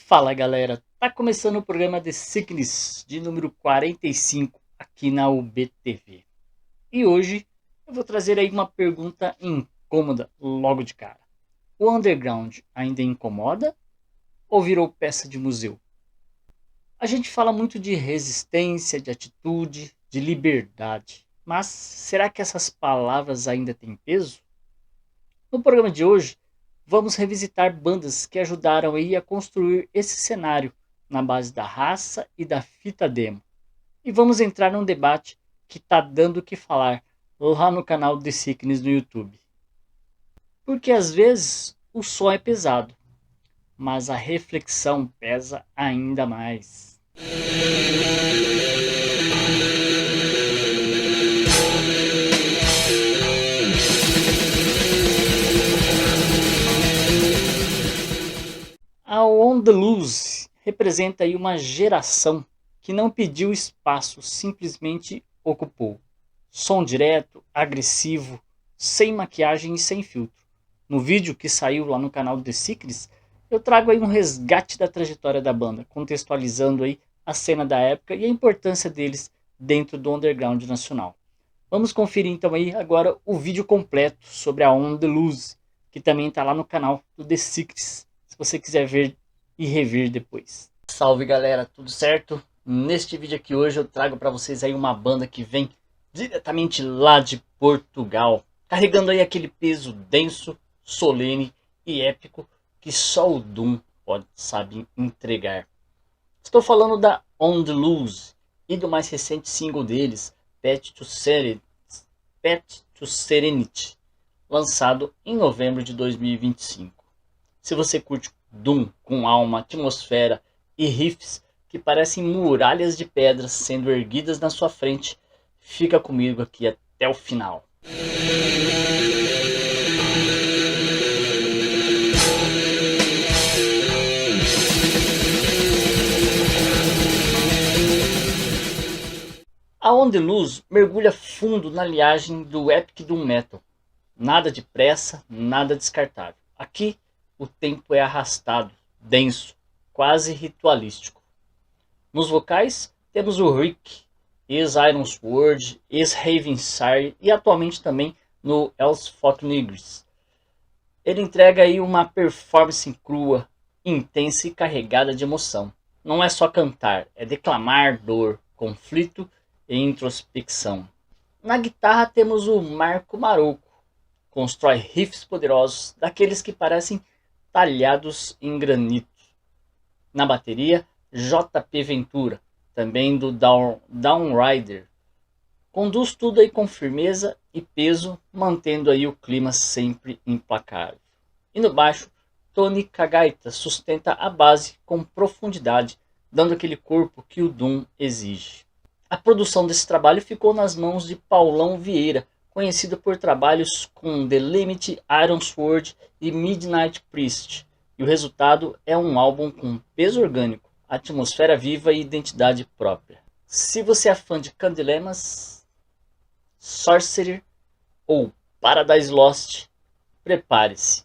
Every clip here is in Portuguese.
Fala galera, tá começando o programa The Sickness de número 45 aqui na UBTV. E hoje eu vou trazer aí uma pergunta incômoda logo de cara. O underground ainda incomoda ou virou peça de museu? A gente fala muito de resistência, de atitude, de liberdade. Mas será que essas palavras ainda têm peso? No programa de hoje, vamos revisitar bandas que ajudaram aí a construir esse cenário na base da raça e da fita demo. E vamos entrar num debate que tá dando o que falar lá no canal The Sickness no YouTube. Porque às vezes o som é pesado, mas a reflexão pesa ainda mais. A On The Loose representa aí uma geração que não pediu espaço, simplesmente ocupou. Som direto, agressivo, sem maquiagem e sem filtro. No vídeo que saiu lá no canal The Secrets, eu trago aí um resgate da trajetória da banda, contextualizando aí a cena da época e a importância deles dentro do underground nacional. Vamos conferir então aí agora o vídeo completo sobre a On The Loose, que também está lá no canal do The Secrets, se você quiser ver e rever depois. Salve galera, tudo certo? Neste vídeo aqui hoje eu trago para vocês aí uma banda que vem diretamente lá de Portugal, carregando aí aquele peso denso, solene e épico que só o Doom pode saber entregar. Estou falando da On The Loose e do mais recente single deles, Path to Serenity, lançado em novembro de 2025. Se você curte Doom com alma, atmosfera e riffs que parecem muralhas de pedras sendo erguidas na sua frente, fica comigo aqui até o final. A On The Loose mergulha fundo na linhagem do Epic Doom Metal. Nada de pressa, nada descartável. Aqui o tempo é arrastado, denso, quase ritualístico. Nos vocais temos o Rick, ex-Iron Sword, ex-Ravensire e atualmente também no Elsfok Nigris. Ele entrega aí uma performance crua, intensa e carregada de emoção. Não é só cantar, é declamar dor, conflito e introspecção. Na guitarra temos o Marco Maroco, constrói riffs poderosos, daqueles que parecem talhados em granito. Na bateria, JP Ventura, também do Downrider, conduz tudo aí com firmeza e peso, mantendo aí o clima sempre implacável. E no baixo, Tony Kagaita sustenta a base com profundidade, dando aquele corpo que o Doom exige. A produção desse trabalho ficou nas mãos de Paulão Vieira, conhecido por trabalhos com The Limit, Iron Sword e Midnight Priest. E o resultado é um álbum com peso orgânico, atmosfera viva e identidade própria. Se você é fã de Candlemas, Sorcerer ou Paradise Lost, prepare-se.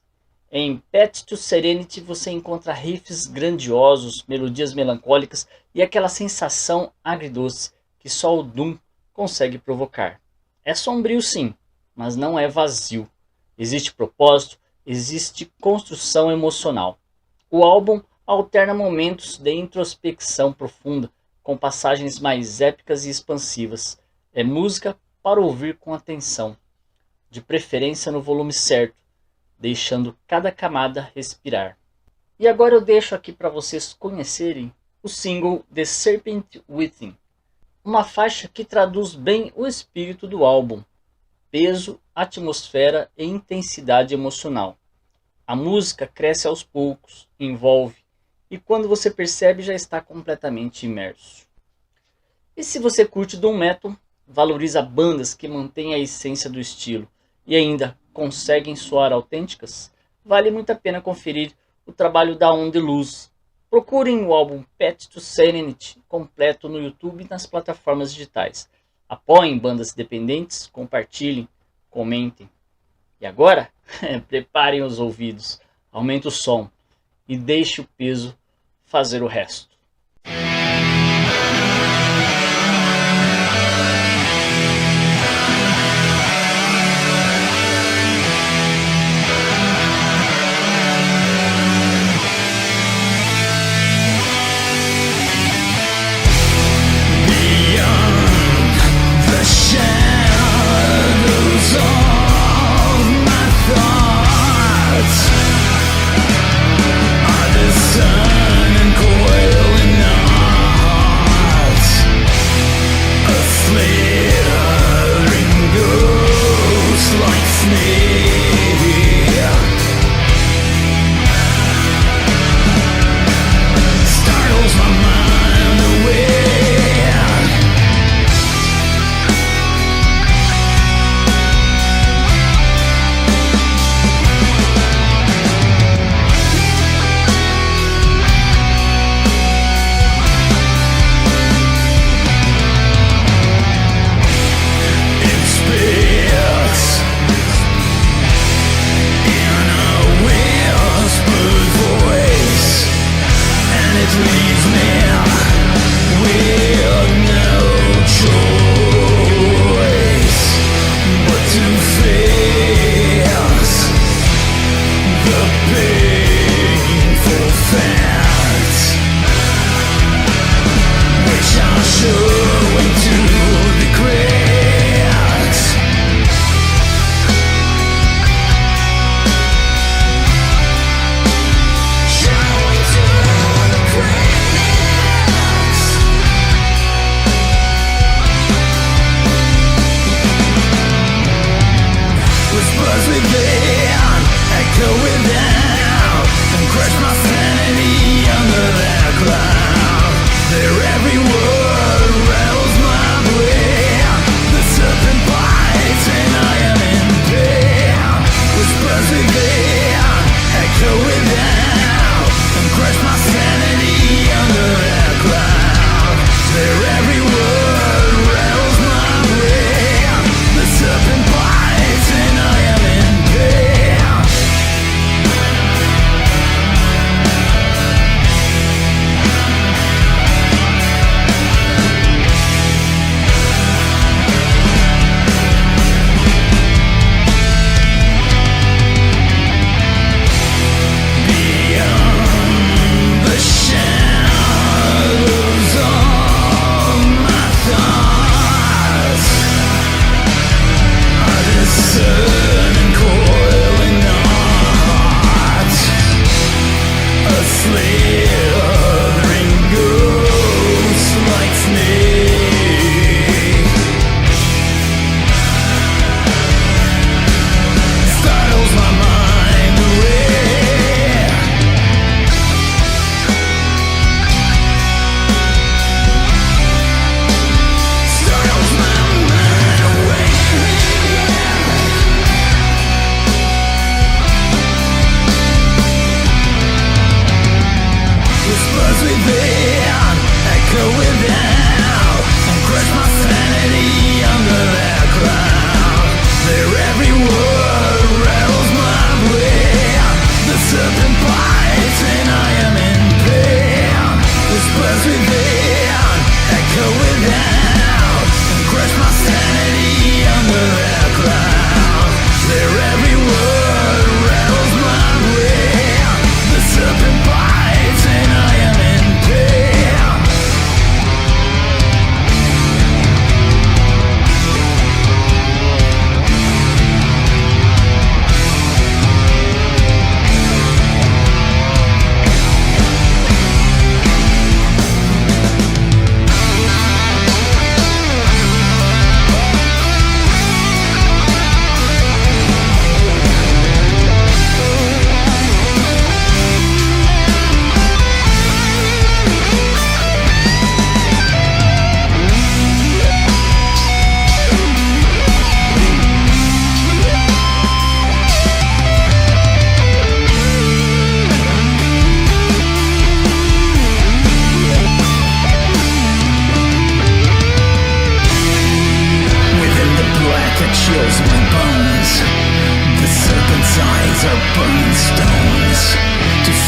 Em Path to Serenity você encontra riffs grandiosos, melodias melancólicas e aquela sensação agridoce que só o Doom consegue provocar. É sombrio sim, mas não é vazio. Existe propósito, existe construção emocional. O álbum alterna momentos de introspecção profunda, com passagens mais épicas e expansivas. É música para ouvir com atenção, de preferência no volume certo, deixando cada camada respirar. E agora eu deixo aqui para vocês conhecerem o single The Serpent Within, uma faixa que traduz bem o espírito do álbum, peso, atmosfera e intensidade emocional. A música cresce aos poucos, envolve, e quando você percebe já está completamente imerso. E se você curte Doom Metal, valoriza bandas que mantêm a essência do estilo e ainda conseguem soar autênticas, vale muito a pena conferir o trabalho da On The Loose. Procurem o álbum Path to Serenity completo no YouTube e nas plataformas digitais. Apoiem bandas independentes, compartilhem, comentem. E agora, preparem os ouvidos, aumente o som e deixe o peso fazer o resto.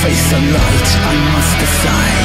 face the light, I must decide.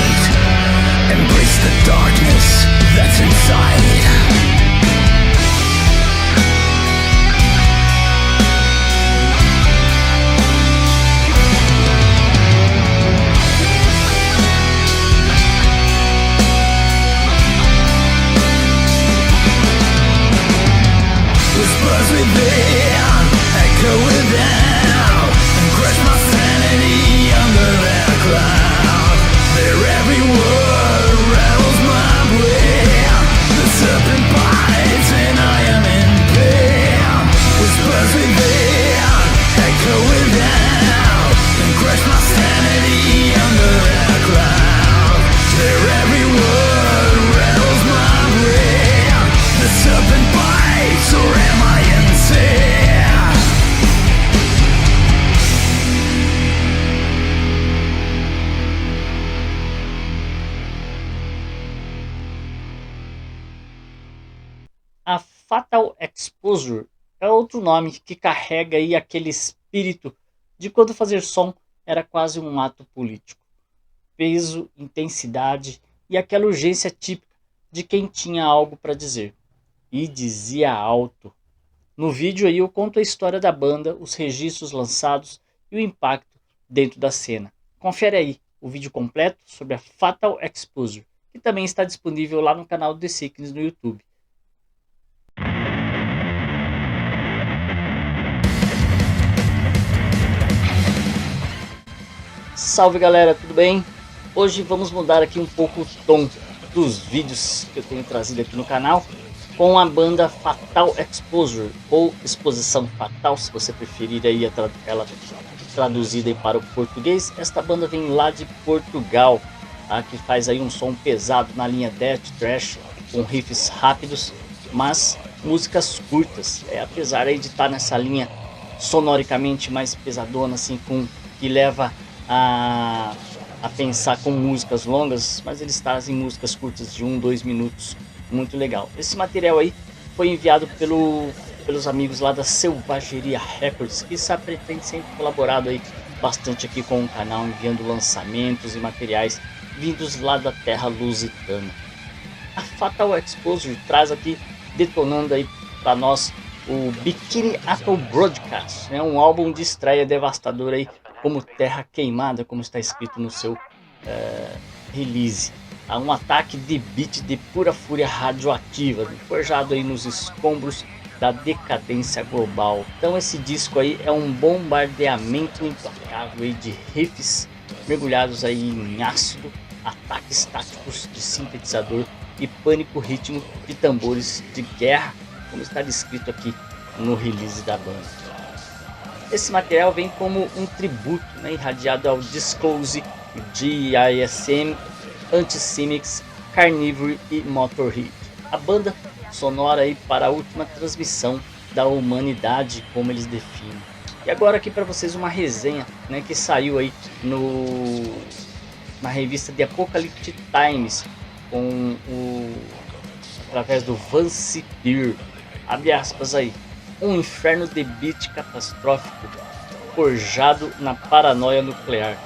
Fatal Exposure é outro nome que carrega aí aquele espírito de quando fazer som era quase um ato político. Peso, intensidade e aquela urgência típica de quem tinha algo para dizer. E dizia alto. No vídeo aí eu conto a história da banda, os registros lançados e o impacto dentro da cena. Confere aí o vídeo completo sobre a Fatal Exposure, que também está disponível lá no canal do The Sickness no YouTube. Salve galera, tudo bem? Hoje vamos mudar aqui um pouco o tom dos vídeos que eu tenho trazido aqui no canal com a banda Fatal Exposure, ou Exposição Fatal, se você preferir aí ela traduzida aí para o português. Esta banda vem lá de Portugal, que faz aí um som pesado na linha death thrash, com riffs rápidos, mas músicas curtas, apesar aí de estar nessa linha sonoricamente mais pesadona, assim, que leva a pensar com músicas longas, mas eles trazem músicas curtas de 1-2 minutos, muito legal. Esse material aí foi enviado pelos amigos lá da Selvageria Records, que tem sempre colaborado aí bastante aqui com o canal, enviando lançamentos e materiais vindos lá da terra lusitana. A Fatal Exposure traz aqui, detonando aí para nós, o Bikini Atoll Broadcast, né? Um álbum de estreia devastador aí, como terra queimada, como está escrito no seu release. Há um ataque de beat de pura fúria radioativa, forjado aí nos escombros da decadência global. Então esse disco aí é um bombardeamento implacável aí de riffs mergulhados aí em ácido, ataques táticos de sintetizador e pânico rítmico de tambores de guerra, como está descrito aqui no release da banda. Esse material vem como um tributo, né, irradiado ao Disclose, GISM, Antisemics, Carnivore e Motorhead. A banda sonora aí para a última transmissão da humanidade, como eles definem. E agora aqui para vocês uma resenha, né, que saiu aí na revista The Apocalyptic Times, através do Vance Beer. Abre aspas aí. Um inferno de beat catastrófico, forjado na paranoia nuclear.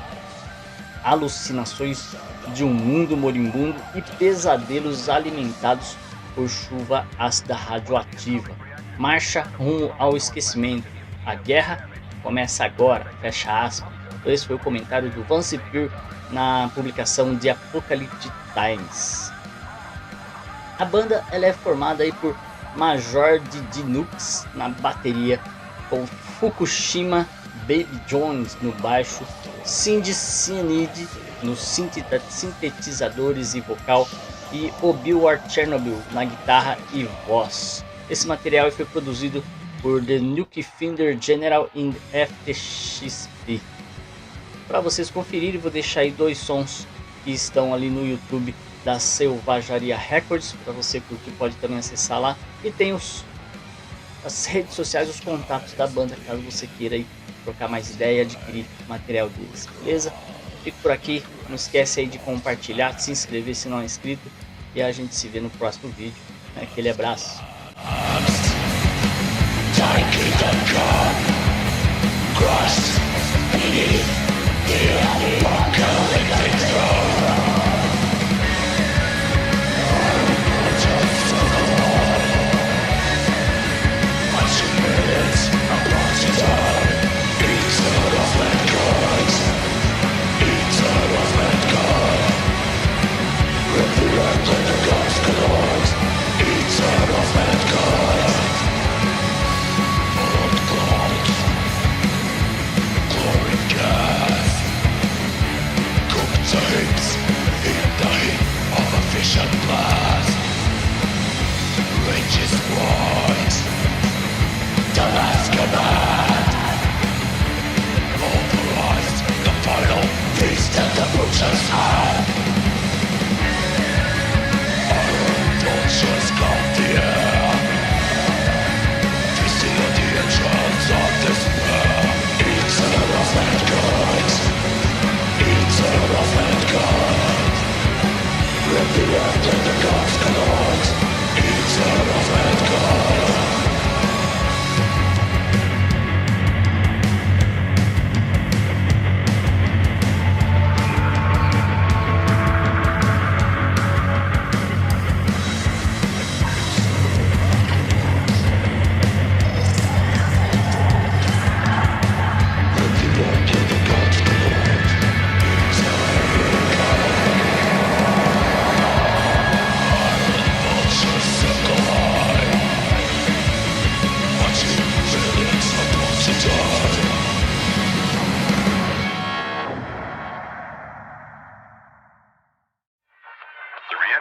Alucinações de um mundo moribundo e pesadelos alimentados por chuva ácida radioativa. Marcha rumo ao esquecimento. A guerra começa agora, fecha aspas. Esse foi o comentário do Vance Beer na publicação de Apocalyptic Times. A banda ela é formada aí por Major Didi Nux na bateria, com Fukushima Baby Jones no baixo, Cindy Cyanide nos sintetizadores e vocal e Obi-Wan Chernobyl na guitarra e voz. Esse material foi produzido por The Nuke Finder General in FTXP. Para vocês conferirem, vou deixar aí 2 sons que estão ali no YouTube da Selvageria Records, para você curtir, pode também acessar lá, e tem as redes sociais, os contatos da banda, caso você queira aí trocar mais ideia e adquirir material deles, beleza? Fico por aqui, não esquece aí de compartilhar, de se inscrever se não é inscrito, e a gente se vê no próximo vídeo. Aquele abraço. The earth and the gods collide, eternal mankind.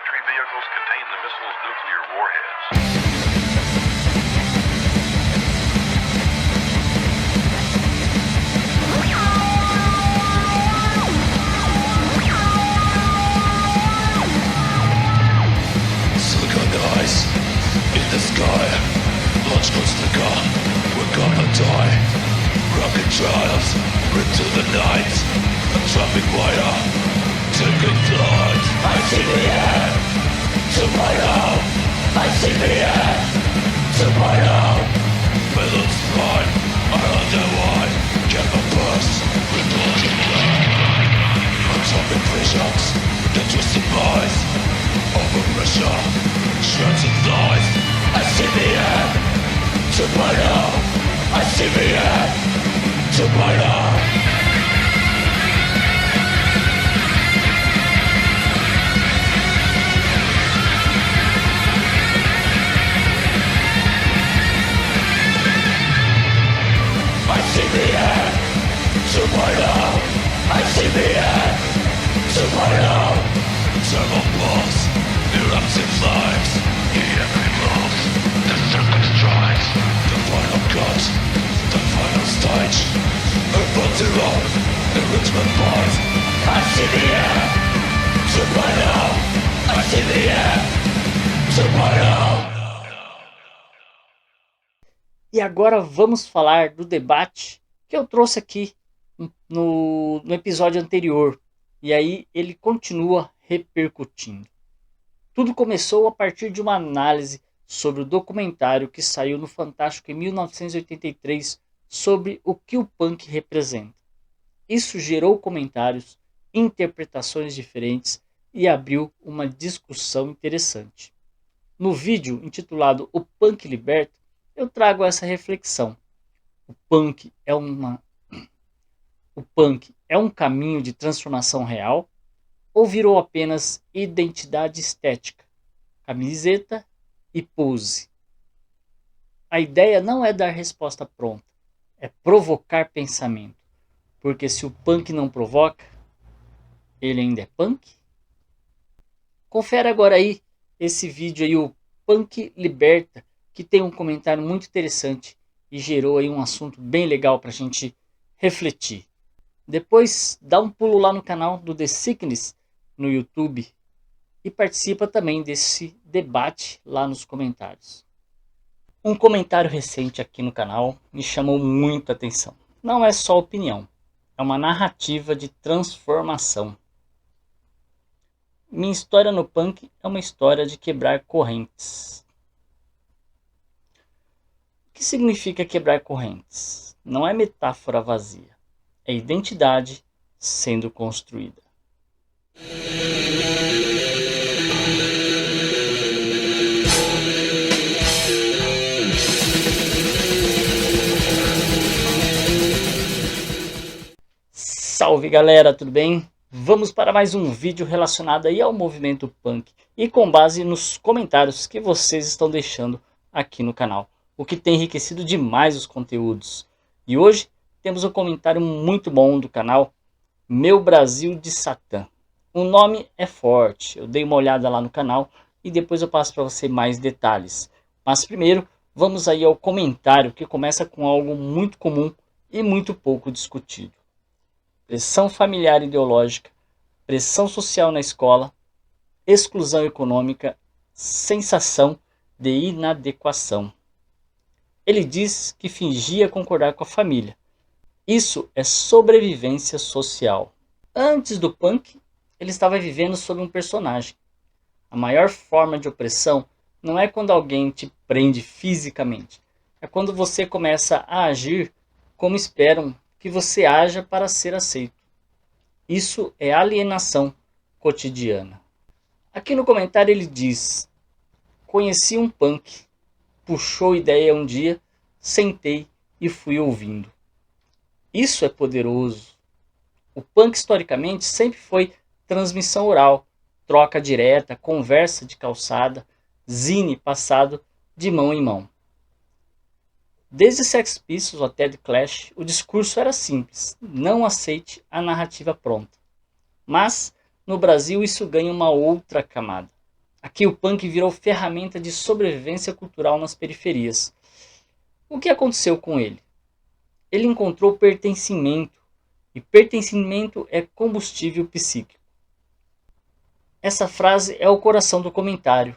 entry vehicles contain the missile's nuclear warheads. Silicon eyes in the sky. Launch goes the gun. We're gonna die. Rocket trials into the night. A traffic wire. Taking flight. I see the air. Tomorrow. I see the air. Tomorrow. Balloons fly. Are underway. Get the burst. We're launching down. Atomic visions. The twisted minds. Over pressure, shreds and thighs. I see the end. Tomorrow. I see the end. Tomorrow. I see the end. Tomorrow. I see the end. Tomorrow. Thermal pulse. Erupting flames, the enemy moves, the circuit strikes, the final cut, the final stage, above zero, enrichment point. I see the air, tomorrow, I see the air, tomorrow. E agora vamos falar do debate que eu trouxe aqui no episódio anterior. E aí ele continua repercutindo. Tudo começou a partir de uma análise sobre o documentário que saiu no Fantástico em 1983 sobre o que o punk representa. Isso gerou comentários, interpretações diferentes e abriu uma discussão interessante. No vídeo intitulado O Punk Liberta, eu trago essa reflexão. O punk é um caminho de transformação real? Ou virou apenas identidade estética, camiseta e pose? A ideia não é dar resposta pronta, é provocar pensamento. Porque se o punk não provoca, ele ainda é punk? Confere agora aí esse vídeo aí, o Punk Liberta, que tem um comentário muito interessante e gerou aí um assunto bem legal para a gente refletir. Depois dá um pulo lá no canal do The Sickness no YouTube e participa também desse debate lá nos comentários. Um comentário recente aqui no canal me chamou muita atenção. Não é só opinião, é uma narrativa de transformação. Minha história no punk é uma história de quebrar correntes. O que significa quebrar correntes? Não é metáfora vazia, é identidade sendo construída. Salve galera, tudo bem? Vamos para mais um vídeo relacionado aí ao movimento punk e com base nos comentários que vocês estão deixando aqui no canal, o que tem enriquecido demais os conteúdos. E hoje temos um comentário muito bom do canal Meu Brasil de Satã. O nome é forte, eu dei uma olhada lá no canal e depois eu passo para você mais detalhes. Mas primeiro, vamos aí ao comentário que começa com algo muito comum e muito pouco discutido. Pressão familiar e ideológica, pressão social na escola, exclusão econômica, sensação de inadequação. Ele diz que fingia concordar com a família. Isso é sobrevivência social. Antes do punk, ele estava vivendo sob um personagem. A maior forma de opressão não é quando alguém te prende fisicamente. É quando você começa a agir como esperam que você haja para ser aceito. Isso é alienação cotidiana. Aqui no comentário ele diz: conheci um punk, puxou ideia um dia, sentei e fui ouvindo. Isso é poderoso. O punk historicamente sempre foi transmissão oral, troca direta, conversa de calçada, zine passado de mão em mão. Desde Sex Pistols até The Clash, o discurso era simples: não aceite a narrativa pronta. Mas, no Brasil, isso ganha uma outra camada. Aqui o punk virou ferramenta de sobrevivência cultural nas periferias. O que aconteceu com ele? Ele encontrou pertencimento, e pertencimento é combustível psíquico. Essa frase é o coração do comentário.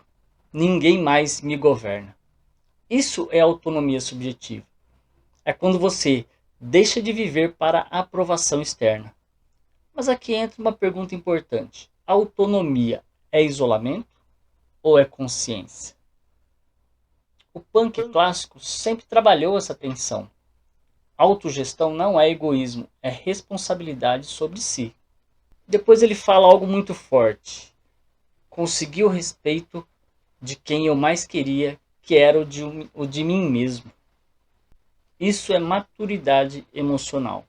Ninguém mais me governa. Isso é autonomia subjetiva. É quando você deixa de viver para a aprovação externa. Mas aqui entra uma pergunta importante. A autonomia é isolamento ou é consciência? O punk clássico sempre trabalhou essa tensão. Autogestão não é egoísmo, é responsabilidade sobre si. Depois ele fala algo muito forte. Consegui o respeito de quem eu mais queria, que era o de mim mesmo. Isso é maturidade emocional.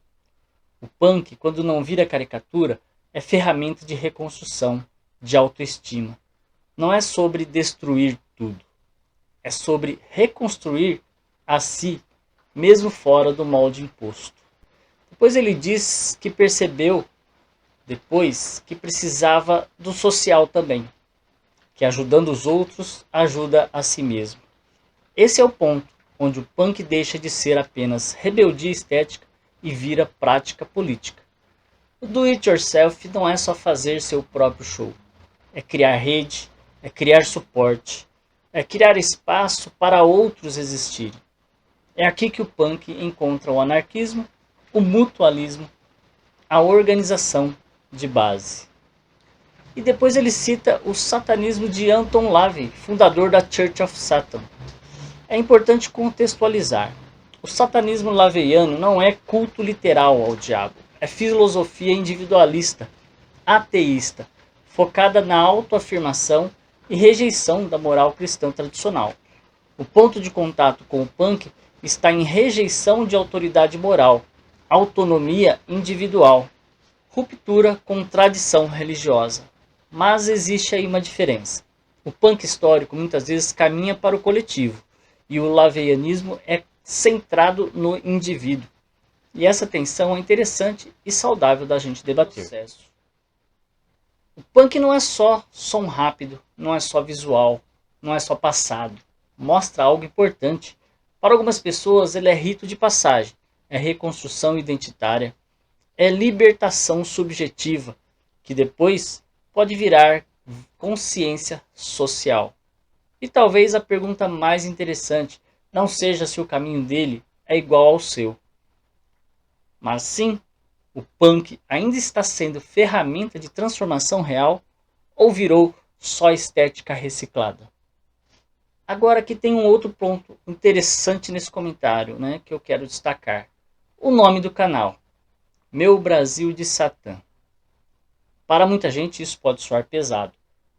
O punk, quando não vira caricatura, é ferramenta de reconstrução, de autoestima. Não é sobre destruir tudo. É sobre reconstruir a si, mesmo fora do molde imposto. Depois ele diz que percebeu, depois, que precisava do social também. Que ajudando os outros, ajuda a si mesmo. Esse é o ponto onde o punk deixa de ser apenas rebeldia estética e vira prática política. O do it yourself não é só fazer seu próprio show. É criar rede, é criar suporte, é criar espaço para outros existirem. É aqui que o punk encontra o anarquismo, o mutualismo, a organização de base. E depois ele cita o satanismo de Anton LaVey, fundador da Church of Satan. É importante contextualizar. O satanismo laveiano não é culto literal ao diabo, é filosofia individualista, ateísta, focada na autoafirmação e rejeição da moral cristã tradicional. O ponto de contato com o punk está em rejeição de autoridade moral, autonomia individual, ruptura com tradição religiosa. Mas existe aí uma diferença. O punk histórico muitas vezes caminha para o coletivo, e o laveianismo é centrado no indivíduo. E essa tensão é interessante e saudável da gente debater. O punk não é só som rápido, não é só visual, não é só passado. Mostra algo importante. Para algumas pessoas ele é rito de passagem, é reconstrução identitária, é libertação subjetiva, que depois pode virar consciência social. E talvez a pergunta mais interessante não seja se o caminho dele é igual ao seu, mas sim, o punk ainda está sendo ferramenta de transformação real ou virou só estética reciclada? Agora aqui tem um outro ponto interessante nesse comentário, que eu quero destacar. O nome do canal, Meu Brasil de Satã. Para muita gente isso pode soar pesado,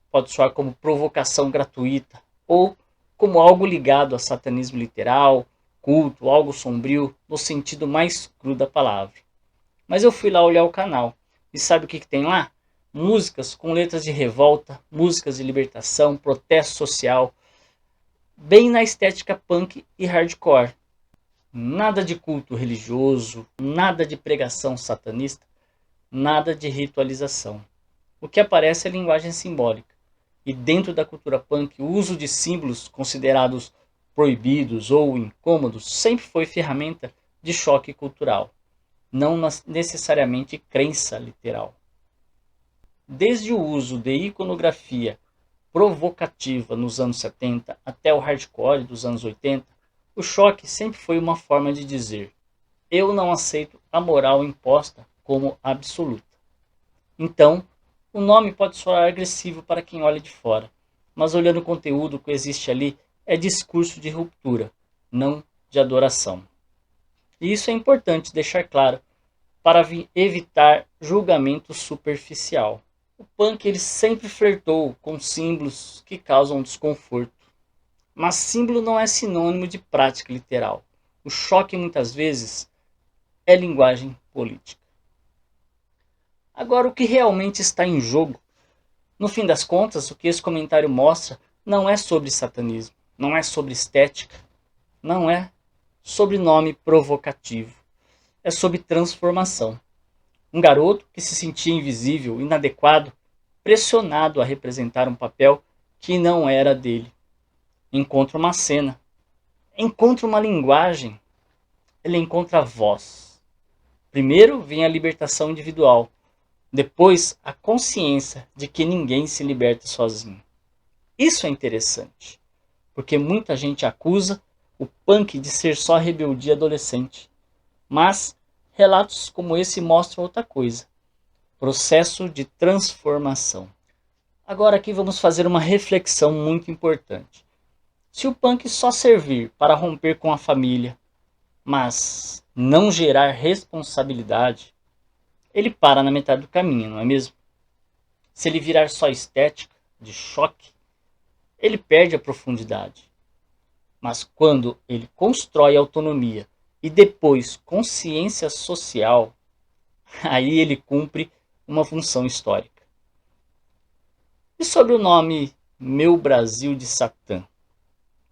pode soar como provocação gratuita ou como algo ligado a satanismo literal, culto, algo sombrio, no sentido mais cru da palavra. Mas eu fui lá olhar o canal e sabe o que tem lá? Músicas com letras de revolta, músicas de libertação, protesto social, bem na estética punk e hardcore. Nada de culto religioso, nada de pregação satanista, nada de ritualização. O que aparece é linguagem simbólica. E dentro da cultura punk, o uso de símbolos considerados proibidos ou incômodos sempre foi ferramenta de choque cultural, não necessariamente crença literal. Desde o uso de iconografia provocativa nos anos 70 até o hardcore dos anos 80, o choque sempre foi uma forma de dizer: eu não aceito a moral imposta como absoluta. Então, o nome pode soar agressivo para quem olha de fora, mas olhando o conteúdo que existe ali, é discurso de ruptura, não de adoração. E isso é importante deixar claro para evitar julgamento superficial. O punk ele sempre flertou com símbolos que causam desconforto. Mas símbolo não é sinônimo de prática literal. O choque muitas vezes é linguagem política. Agora, o que realmente está em jogo? No fim das contas, o que esse comentário mostra não é sobre satanismo, não é sobre estética, não é sobre nome provocativo. É sobre transformação. Um garoto que se sentia invisível, inadequado, pressionado a representar um papel que não era dele. Encontra uma cena, encontra uma linguagem, ele encontra a voz. Primeiro vem a libertação individual, depois a consciência de que ninguém se liberta sozinho. Isso é interessante, porque muita gente acusa o punk de ser só rebeldia adolescente. Mas relatos como esse mostram outra coisa: processo de transformação. Agora aqui vamos fazer uma reflexão muito importante. Se o punk só servir para romper com a família, mas não gerar responsabilidade, ele para na metade do caminho, não é mesmo? Se ele virar só estética, de choque, ele perde a profundidade. Mas quando ele constrói autonomia e depois consciência social, aí ele cumpre uma função histórica. E sobre o nome Meu Brasil de Satã?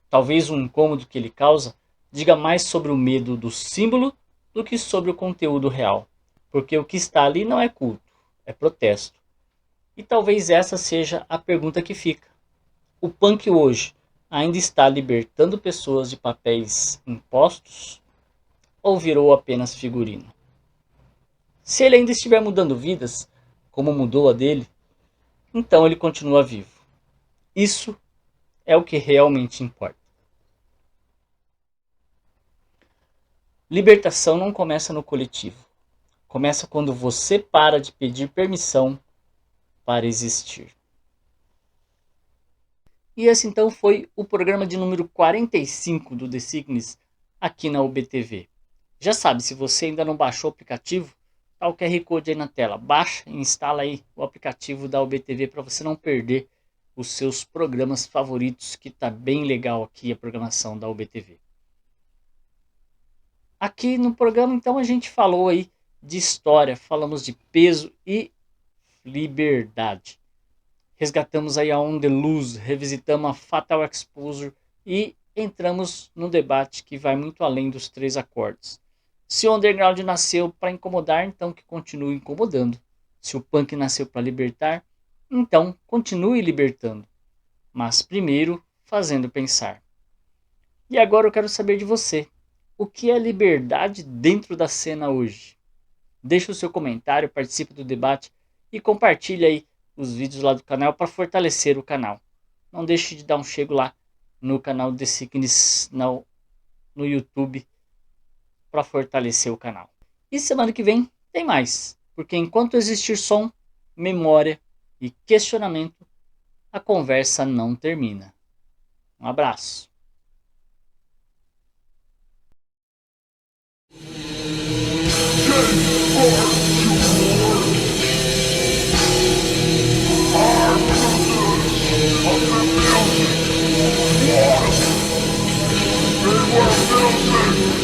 Talvez o incômodo que ele causa diga mais sobre o medo do símbolo do que sobre o conteúdo real. Porque o que está ali não é culto, é protesto. E talvez essa seja a pergunta que fica. O punk hoje ainda está libertando pessoas de papéis impostos ou virou apenas figurino? Se ele ainda estiver mudando vidas, como mudou a dele, então ele continua vivo. Isso é o que realmente importa. Libertação não começa no coletivo. Começa quando você para de pedir permissão para existir. E esse então foi o programa de número 45 do The Sickness aqui na UBTV. Já sabe, se você ainda não baixou o aplicativo, tá o QR Code aí na tela. Baixa e instala aí o aplicativo da UBTV para você não perder os seus programas favoritos, que tá bem legal aqui a programação da UBTV. Aqui no programa então a gente falou aí de história, falamos de peso e liberdade. Resgatamos aí a On The Loose, revisitamos a Fatal Exposure e entramos num debate que vai muito além dos 3 acordes. Se o underground nasceu para incomodar, então que continue incomodando. Se o punk nasceu para libertar, então continue libertando. Mas primeiro fazendo pensar. E agora eu quero saber de você. O que é liberdade dentro da cena hoje? Deixe o seu comentário, participe do debate e compartilhe aí os vídeos lá do canal para fortalecer o canal. Não deixe de dar um chego lá no canal The Sickness no YouTube para fortalecer o canal. E semana que vem tem mais, porque enquanto existir som, memória e questionamento, a conversa não termina. Um abraço. They were building